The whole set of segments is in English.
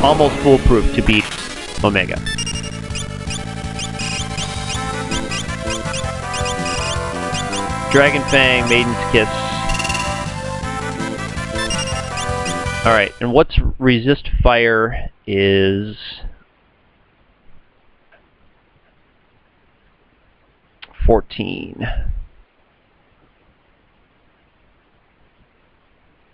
almost foolproof to beat Omega. Dragon Fang, Maiden's Kiss. Alright, and what's resist fire is... 14.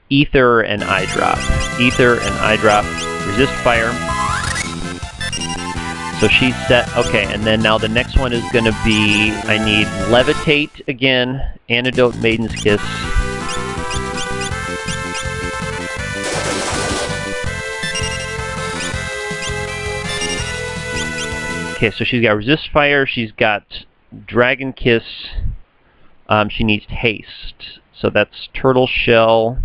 Ether and Eye Drop. Ether and Eye Drop. Resist fire. So she's set. Okay, and then now the next one is going to be, I need Levitate again, Antidote, Maiden's Kiss. Okay, so she's got Resist Fire, she's got Dragon Kiss, she needs Haste. So that's Turtle Shell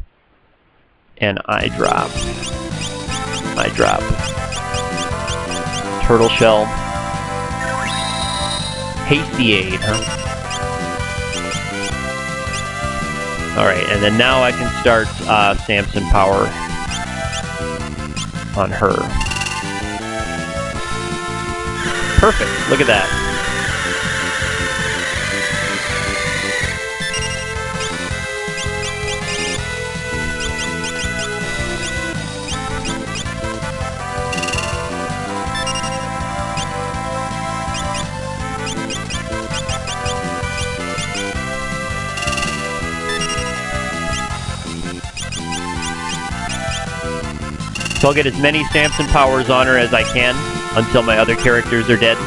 and Eye Drop. Eye Drop. Turtle Shell. Hastiade, huh? Alright, and then now I can start Samson Power on her. Perfect, look at that. So I'll get as many Samson powers on her as I can until my other characters are dead.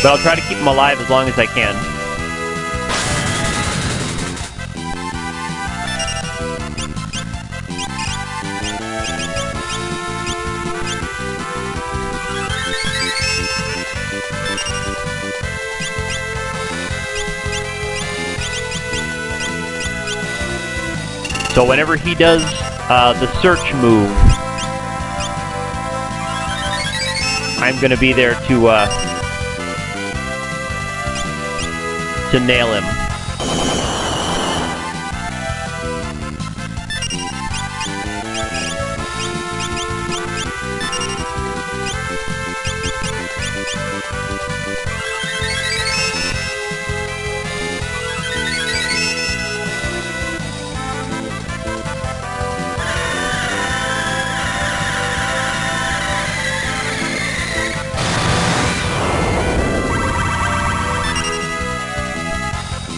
But I'll try to keep them alive as long as I can. So whenever he does the search move, I'm going to be there to nail him.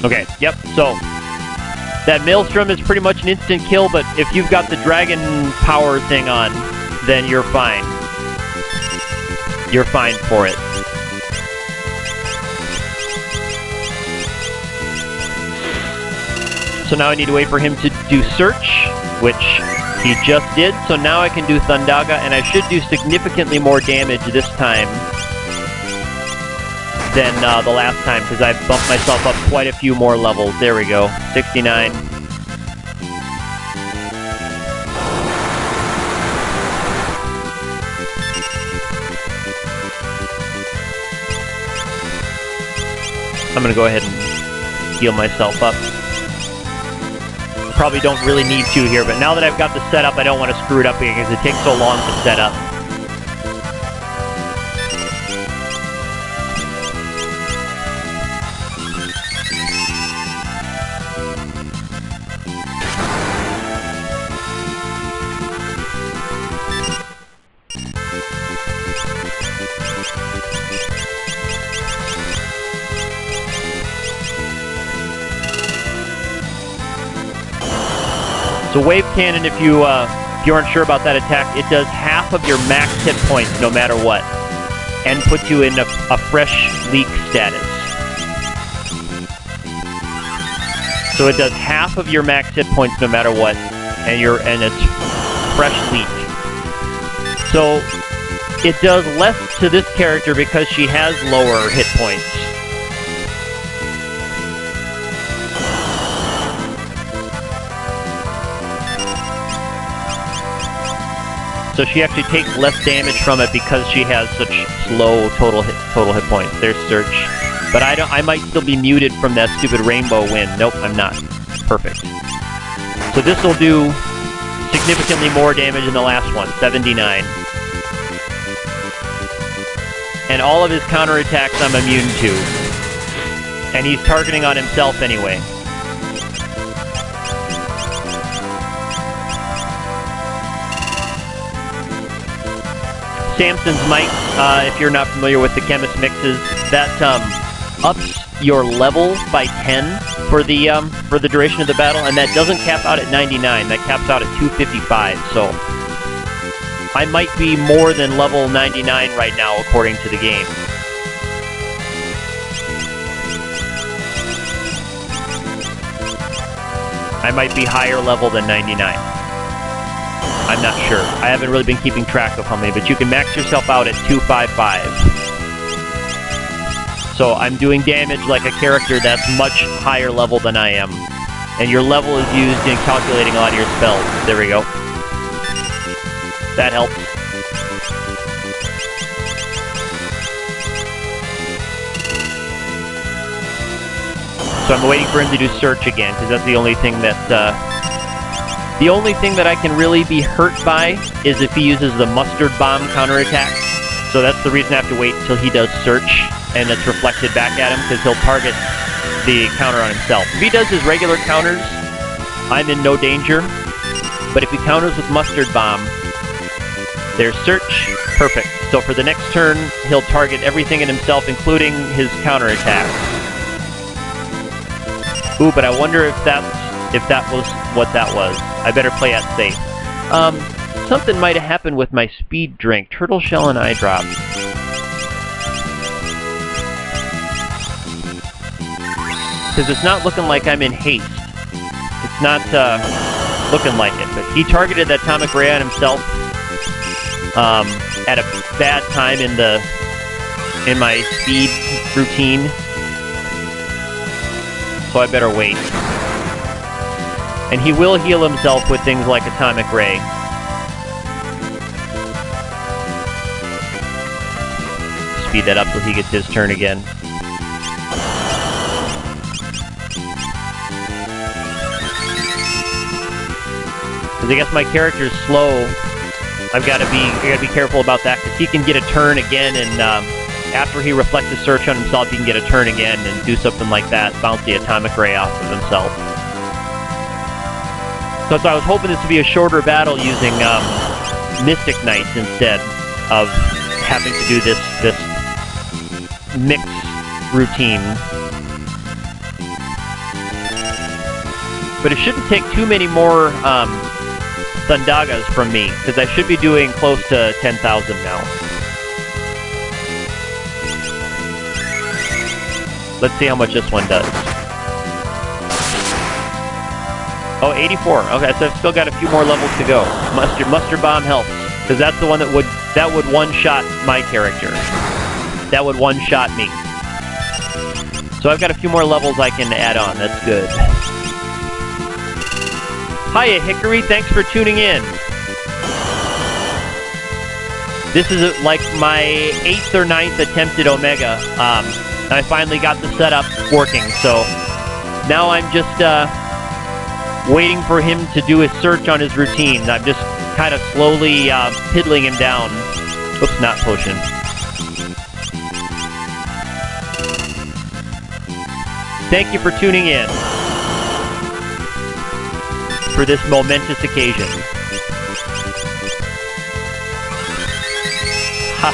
Okay, yep, so that Maelstrom is pretty much an instant kill, but if you've got the dragon power thing on, then you're fine. You're fine for it. So now I need to wait for him to do search, which he just did, so now I can do Thundaga, and I should do significantly more damage this time than the last time, because I bumped myself up quite a few more levels. There we go. 69. I'm going to go ahead and heal myself up. Probably don't really need to here, but now that I've got the setup, I don't want to screw it up because it takes so long to set up. So Wave Cannon, if you aren't sure about that attack, it does half of your max hit points no matter what, and puts you in a fresh leak status. So it does half of your max hit points no matter what, and it's fresh leak. So it does less to this character because she has lower hit points. So she actually takes less damage from it because she has such slow total hit points. There's Search. But I might still be muted from that stupid rainbow wind. Nope, I'm not. Perfect. So this will do significantly more damage than the last one, 79. And all of his counterattacks I'm immune to. And he's targeting on himself anyway. Samson's Might, if you're not familiar with the chemist mixes, that ups your level by 10 for the duration of the battle, and that doesn't cap out at 99. That caps out at 255. So I might be more than level 99 right now, according to the game. I might be higher level than 99. I'm not sure. I haven't really been keeping track of how many, but you can max yourself out at 255. So I'm doing damage like a character that's much higher level than I am. And your level is used in calculating a lot of your spells. There we go. That helps. So I'm waiting for him to do Search again, because that's the only thing that I can really be hurt by is if he uses the Mustard Bomb counterattack. So that's the reason I have to wait until he does Search, and it's reflected back at him, because he'll target the counter on himself. If he does his regular counters, I'm in no danger. But if he counters with Mustard Bomb, there's Search. Perfect. So for the next turn, he'll target everything in himself, including his counterattacks. Ooh, but I wonder if that was what that was. I better play it safe. Something might have happened with my speed drink. Turtle Shell and Eye Drop. Because it's not looking like I'm in haste. It's not looking like it. But he targeted that Atomic Ray on himself at a bad time in my speed routine. So I better wait. And he will heal himself with things like Atomic Ray. Speed that up till he gets his turn again. Because I guess my character's slow. I gotta be careful about that, because he can get a turn again, and after he reflects a Search on himself, he can get a turn again and do something like that, bounce the Atomic Ray off of himself. So I was hoping this would be a shorter battle using Mystic Knights instead of having to do this mix routine. But it shouldn't take too many more Thundagas from me, because I should be doing close to 10,000 now. Let's see how much this one does. Oh, 84. Okay, so I've still got a few more levels to go. Mustard Bomb helps, because that's the one that would one-shot my character. That would one-shot me. So I've got a few more levels I can add on. That's good. Hiya, Hickory. Thanks for tuning in. This is like my 8th or 9th attempt at Omega. I finally got the setup working, so now I'm just waiting for him to do his Search on his routine. I'm just kind of slowly piddling him down. Oops, not potion. Thank you for tuning in for this momentous occasion. Ha!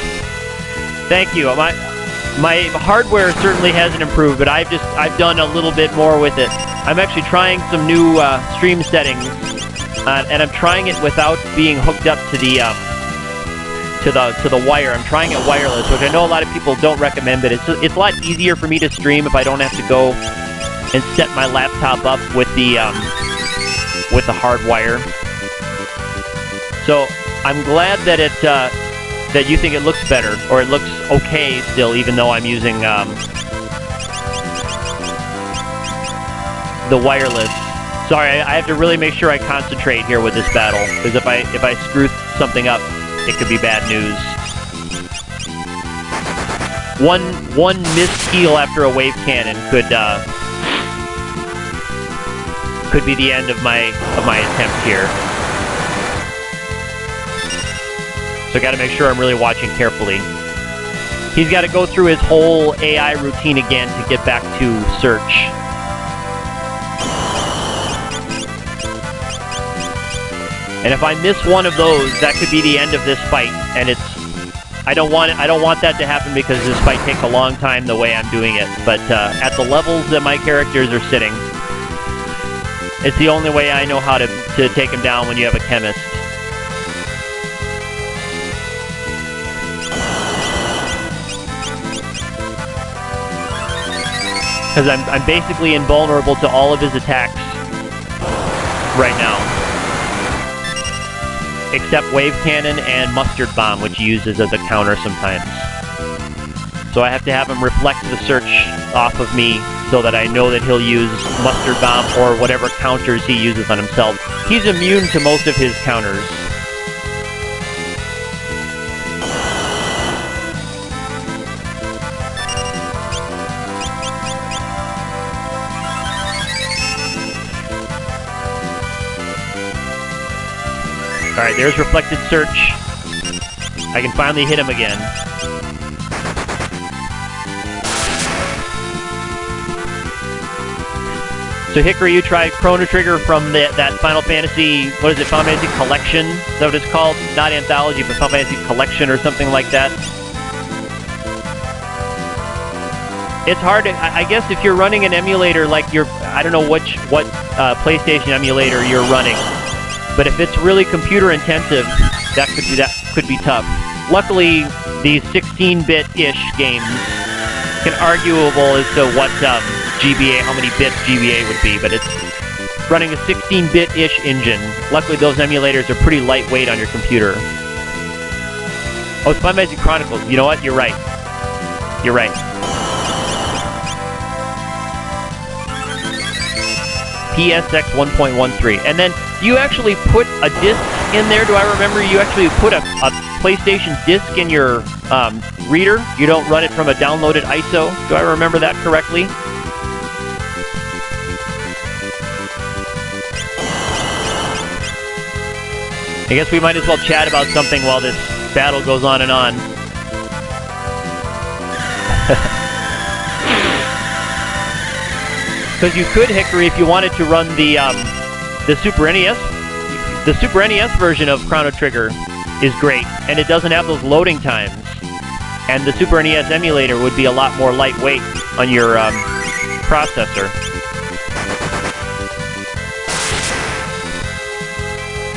Thank you. My hardware certainly hasn't improved, but I've done a little bit more with it. I'm actually trying some new stream settings, and I'm trying it without being hooked up to the wire. I'm trying it wireless, which I know a lot of people don't recommend, but it's a lot easier for me to stream if I don't have to go and set my laptop up with the hard wire. So I'm glad that that you think it looks better, or it looks okay still, even though I'm using the wireless. Sorry, I have to really make sure I concentrate here with this battle, because if I screw something up, it could be bad news. One missed heal after a wave cannon could be the end of my attempt here. So I got to make sure I'm really watching carefully. He's got to go through his whole AI routine again to get back to search. And if I miss one of those, that could be the end of this fight. And I don't want that to happen because this fight takes a long time the way I'm doing it. But at the levels that my characters are sitting, it's the only way I know how to take him down when you have a chemist. Because I'm basically invulnerable to all of his attacks right now. Except Wave Cannon and Mustard Bomb, which he uses as a counter sometimes. So I have to have him reflect the search off of me so that I know that he'll use Mustard Bomb or whatever counters he uses on himself. He's immune to most of his counters. Alright, there's Reflected Search. I can finally hit him again. So Hickory, you tried Chrono Trigger from that Final Fantasy, what is it, Final Fantasy Collection? Is that what it's called? Not Anthology, but Final Fantasy Collection or something like that. It's hard to, I guess if you're running an emulator like I don't know what PlayStation emulator you're running. But if it's really computer intensive, that could be tough. Luckily, these 16-bit-ish games can arguable as to what GBA, how many bits GBA would be, but it's running a 16-bit-ish engine. Luckily, those emulators are pretty lightweight on your computer. Oh, it's Final Fantasy Chronicles. You know what? You're right. You're right. PSX 1.13. And then you actually put a disc in there. Do I remember you actually put a PlayStation disc in your reader? You don't run it from a downloaded ISO? Do I remember that correctly? I guess we might as well chat about something while this battle goes on and on. Because you could, Hickory, if you wanted to run the Super NES. The Super NES version of Chrono Trigger is great, and it doesn't have those loading times. And the Super NES emulator would be a lot more lightweight on your processor.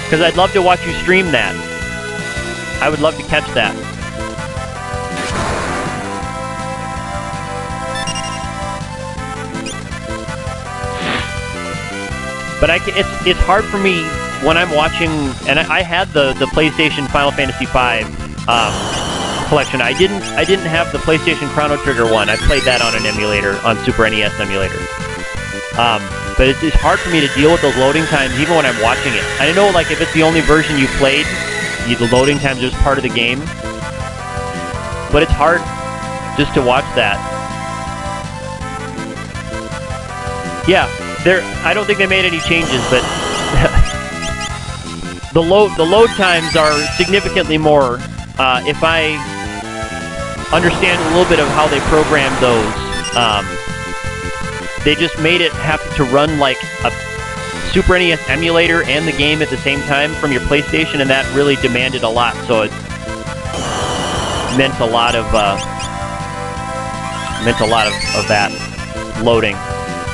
Because I'd love to watch you stream that. I would love to catch that. But it's hard for me when I'm watching, and I had the PlayStation Final Fantasy V collection. I didn't have the PlayStation Chrono Trigger one. I played that on an emulator, on Super NES emulator. But it's hard for me to deal with those loading times even when I'm watching it. I know, like, if it's the only version you played, the loading times are just part of the game. But it's hard just to watch that. Yeah. I don't think they made any changes, but the load times are significantly more. If I understand a little bit of how they programmed those, they just made it have to run like a Super NES emulator and the game at the same time from your PlayStation, and that really demanded a lot. So it meant a lot of that loading.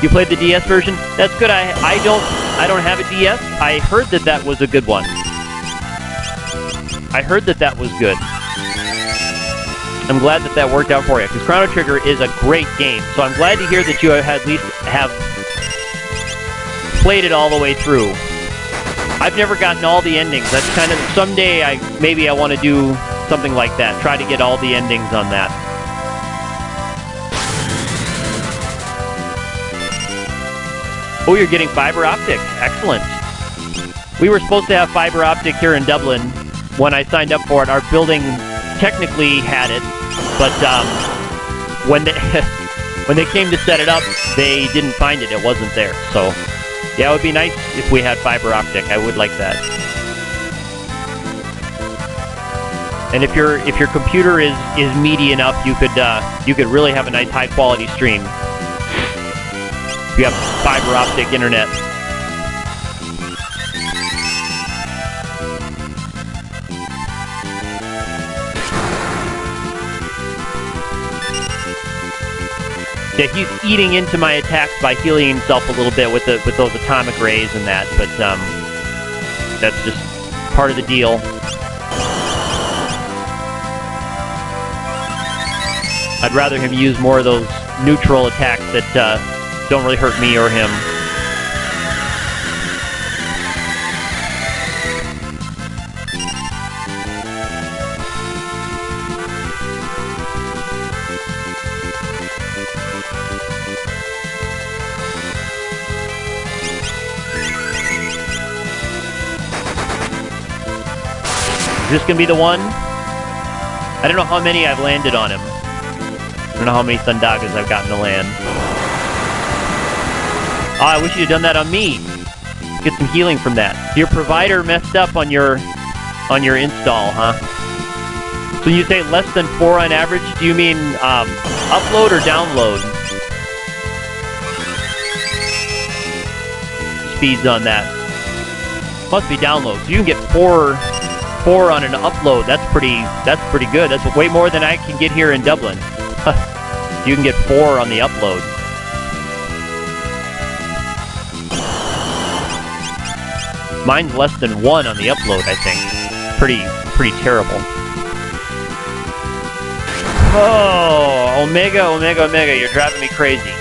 You played the DS version? That's good. I don't have a DS. I heard that was a good one. I heard that was good. I'm glad that worked out for you, because Chrono Trigger is a great game. So I'm glad to hear that you at least have played it all the way through. I've never gotten all the endings. That's kind of, someday maybe I want to do something like that. Try to get all the endings on that. Oh, you're getting fiber optic. Excellent. We were supposed to have fiber optic here in Dublin when I signed up for it, our building technically had it, but when they when they came to set it up, they didn't find it. It wasn't there. So yeah, it would be nice if we had fiber optic. I would like that. And if your computer is meaty enough, you could really have a nice high quality stream. If you have fiber optic internet. Yeah, he's eating into my attacks by healing himself a little bit with those atomic rays and that, but that's just part of the deal. I'd rather him use more of those neutral attacks that don't really hurt me or him. Is this gonna be the one? I don't know how many I've landed on him. I don't know how many Thundagas I've gotten to land. Oh, I wish you'd done that on me. Get some healing from that. Your provider messed up on your install, huh? So you say less than 4 on average? Do you mean upload or download? Speeds on that. Must be download. So you can get 4 on an upload. That's pretty good. That's way more than I can get here in Dublin. You can get 4 on the upload. Mine's less than 1 on the upload, I think. Pretty terrible. Oh, Omega, you're driving me crazy.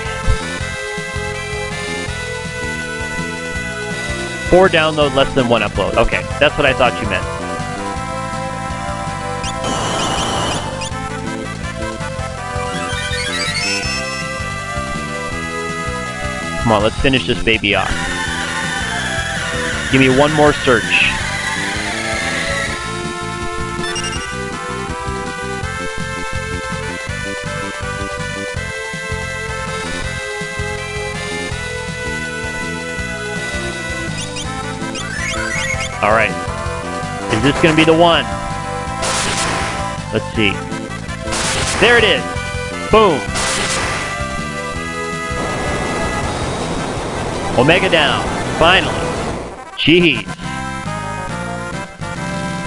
4 download, less than 1 upload. Okay, that's what I thought you meant. Come on, let's finish this baby off. Give me one more search. Alright. Is this gonna be the one? Let's see. There it is! Boom! Omega down. Finally. Jeez.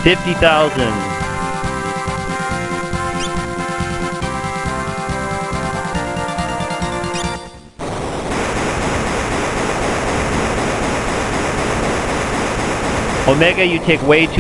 50,000. Omega, you take way too